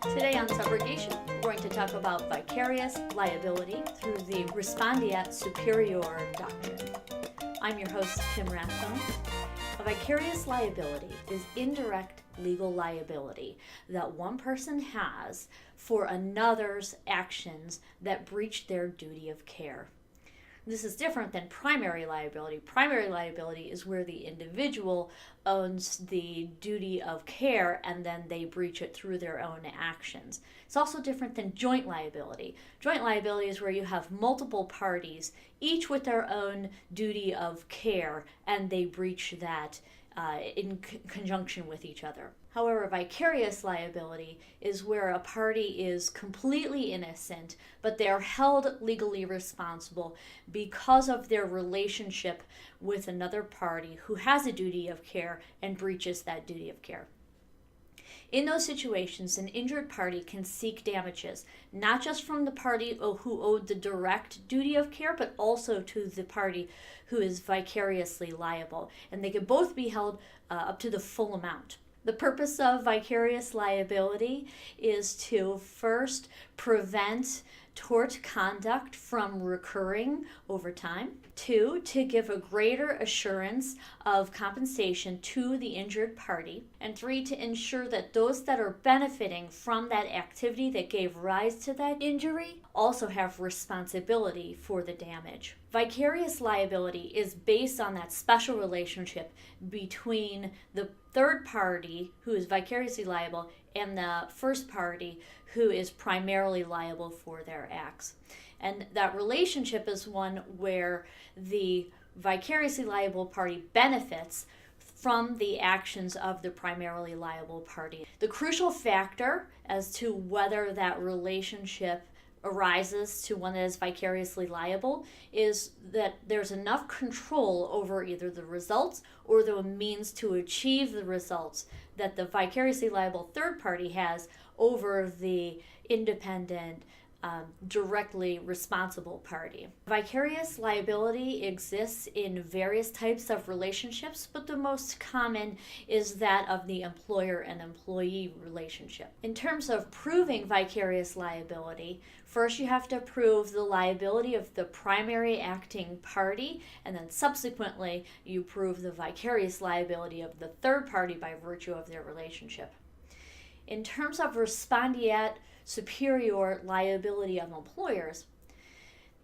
Today on Subrogation, we're going to talk about vicarious liability through the Respondeat Superior Doctrine. I'm your host, Kim Rathbone. A vicarious liability is indirect legal liability that one person has for another's actions that breach their duty of care. This is different than primary liability. Primary liability is where the individual owns the duty of care and then they breach it through their own actions. It's also different than joint liability. Joint liability is where you have multiple parties, each with their own duty of care, and they breach that in conjunction with each other. However, vicarious liability is where a party is completely innocent, but they are held legally responsible because of their relationship with another party who has a duty of care and breaches that duty of care. In those situations, an injured party can seek damages, not just from the party who owed the direct duty of care, but also to the party who is vicariously liable. And they can both be held up to the full amount. The purpose of vicarious liability is to first prevent tort conduct from recurring over time. 2, to give a greater assurance of compensation to the injured party. And 3, to ensure that those that are benefiting from that activity that gave rise to that injury also have responsibility for the damage. Vicarious liability is based on that special relationship between the third party who is vicariously liable and the first party who is primarily liable for their acts. And that relationship is one where the vicariously liable party benefits from the actions of the primarily liable party. The crucial factor as to whether that relationship arises to one that is vicariously liable is that there's enough control over either the results or the means to achieve the results that the vicariously liable third party has over the independent, directly responsible party. Vicarious liability exists in various types of relationships, but the most common is that of the employer and employee relationship. In terms of proving vicarious liability, first you have to prove the liability of the primary acting party, and then subsequently you prove the vicarious liability of the third party by virtue of their relationship. In terms of Respondeat Superior liability of employers,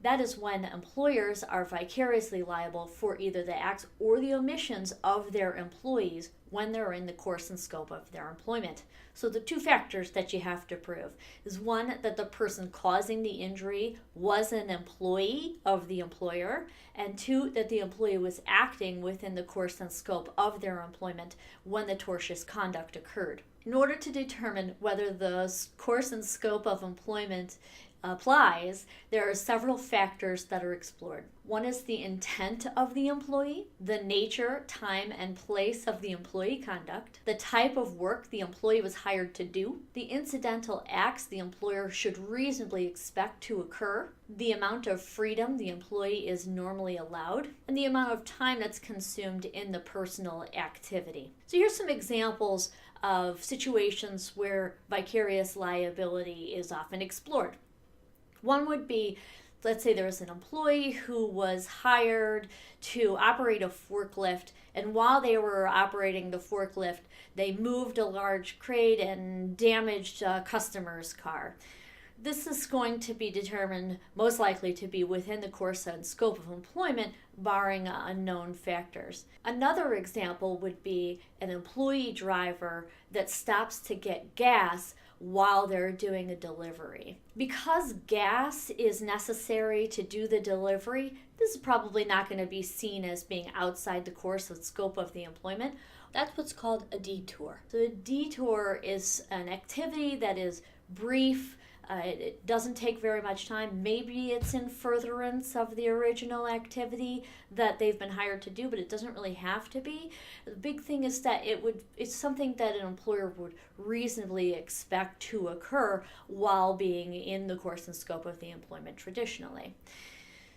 that is when employers are vicariously liable for either the acts or the omissions of their employees when they're in the course and scope of their employment. So the 2 factors that you have to prove is 1, that the person causing the injury was an employee of the employer, and 2, that the employee was acting within the course and scope of their employment when the tortious conduct occurred. In order to determine whether the course and scope of employment applies, there are several factors that are explored. 1 is the intent of the employee, the nature, time, and place of the employee conduct, the type of work the employee was hired to do, the incidental acts the employer should reasonably expect to occur, the amount of freedom the employee is normally allowed, and the amount of time that's consumed in the personal activity. So here's some examples of situations where vicarious liability is often explored. 1 would be, let's say there's an employee who was hired to operate a forklift, and while they were operating the forklift, they moved a large crate and damaged a customer's car. This is going to be determined most likely to be within the course and scope of employment, barring unknown factors. Another example would be an employee driver that stops to get gas while they're doing a delivery. Because gas is necessary to do the delivery, this is probably not going to be seen as being outside the course and scope of the employment. That's what's called a detour. So a detour is an activity that is brief. It doesn't take very much time. Maybe it's in furtherance of the original activity that they've been hired to do, but it doesn't really have to be. The big thing is that it's something that an employer would reasonably expect to occur while being in the course and scope of the employment traditionally.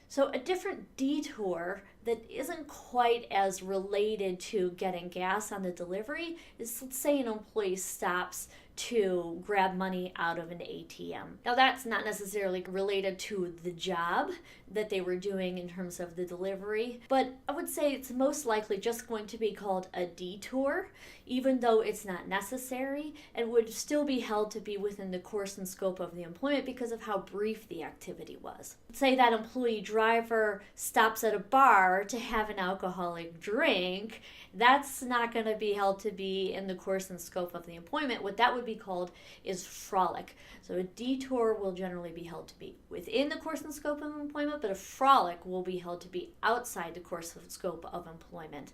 So a different detour that isn't quite as related to getting gas on the delivery is, let's say an employee stops to grab money out of an ATM. Now, that's not necessarily related to the job that they were doing in terms of the delivery, but I would say it's most likely just going to be called a detour, even though it's not necessary, and would still be held to be within the course and scope of the employment because of how brief the activity was. Say that employee driver stops at a bar to have an alcoholic drink, that's not going to be held to be in the course and scope of the employment. What that would be called is frolic. So a detour will generally be held to be within the course and scope of employment, but a frolic will be held to be outside the course and scope of employment.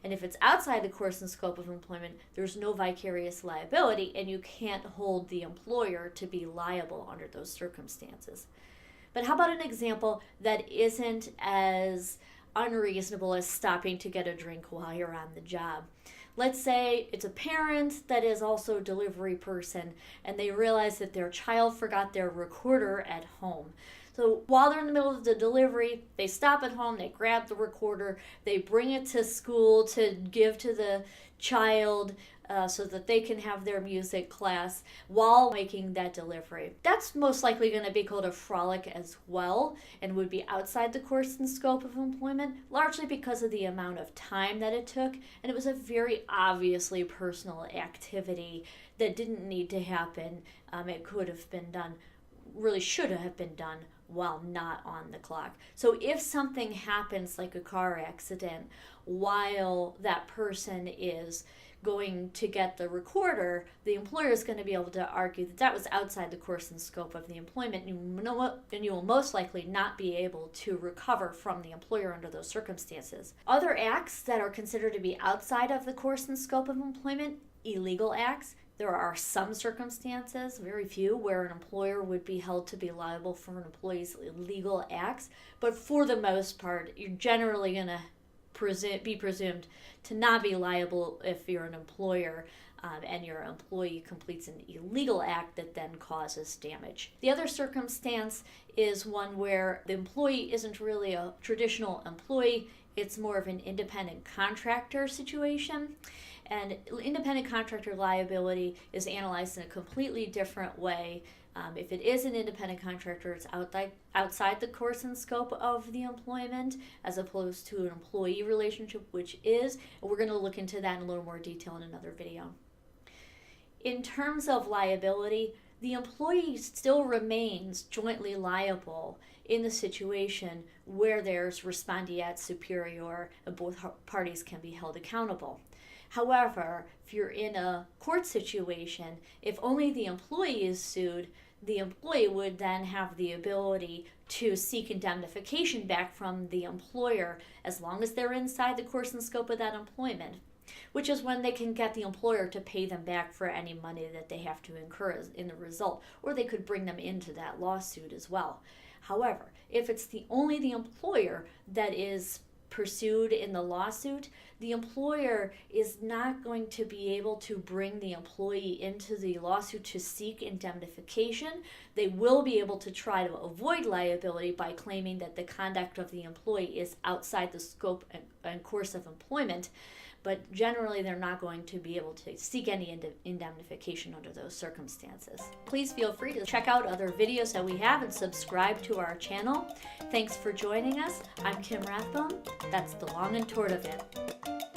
And if it's outside the course and scope of employment, there's no vicarious liability, and you can't hold the employer to be liable under those circumstances. But how about an example that isn't as unreasonable as stopping to get a drink while you're on the job? Let's say it's a parent that is also a delivery person, and they realize that their child forgot their recorder at home. So while they're in the middle of the delivery, they stop at home, they grab the recorder, they bring it to school to give to the child so that they can have their music class while making that delivery. That's most likely going to be called a frolic as well, and would be outside the course and scope of employment, largely because of the amount of time that it took, and it was a very obviously personal activity that didn't need to happen. It could have been done, really should have been done, while not on the clock. So if something happens like a car accident while that person is going to get the recorder, the employer is going to be able to argue that that was outside the course and scope of the employment, and you will most likely not be able to recover from the employer under those circumstances. Other acts that are considered to be outside of the course and scope of employment, illegal acts. There are some circumstances, very few, where an employer would be held to be liable for an employee's illegal acts, but for the most part, you're generally going to be presumed to not be liable if you're an employer and your employee completes an illegal act that then causes damage. The other circumstance is one where the employee isn't really a traditional employee, it's more of an independent contractor situation. And independent contractor liability is analyzed in a completely different way. If it is an independent contractor, it's outside the course and scope of the employment, as opposed to an employee relationship, which is. And we're going to look into that in a little more detail in another video. In terms of liability, the employee still remains jointly liable in the situation where there's Respondeat Superior and both parties can be held accountable. However, if you're in a court situation, if only the employee is sued, the employee would then have the ability to seek indemnification back from the employer as long as they're inside the course and scope of that employment, which is when they can get the employer to pay them back for any money that they have to incur in the result, or they could bring them into that lawsuit as well. However, if it's only the employer that is pursued in the lawsuit, the employer is not going to be able to bring the employee into the lawsuit to seek indemnification. They will be able to try to avoid liability by claiming that the conduct of the employee is outside the scope and course of employment, but generally they're not going to be able to seek any indemnification under those circumstances. Please feel free to check out other videos that we have and subscribe to our channel. Thanks for joining us. I'm Kim Rathbone. That's the long and short of it.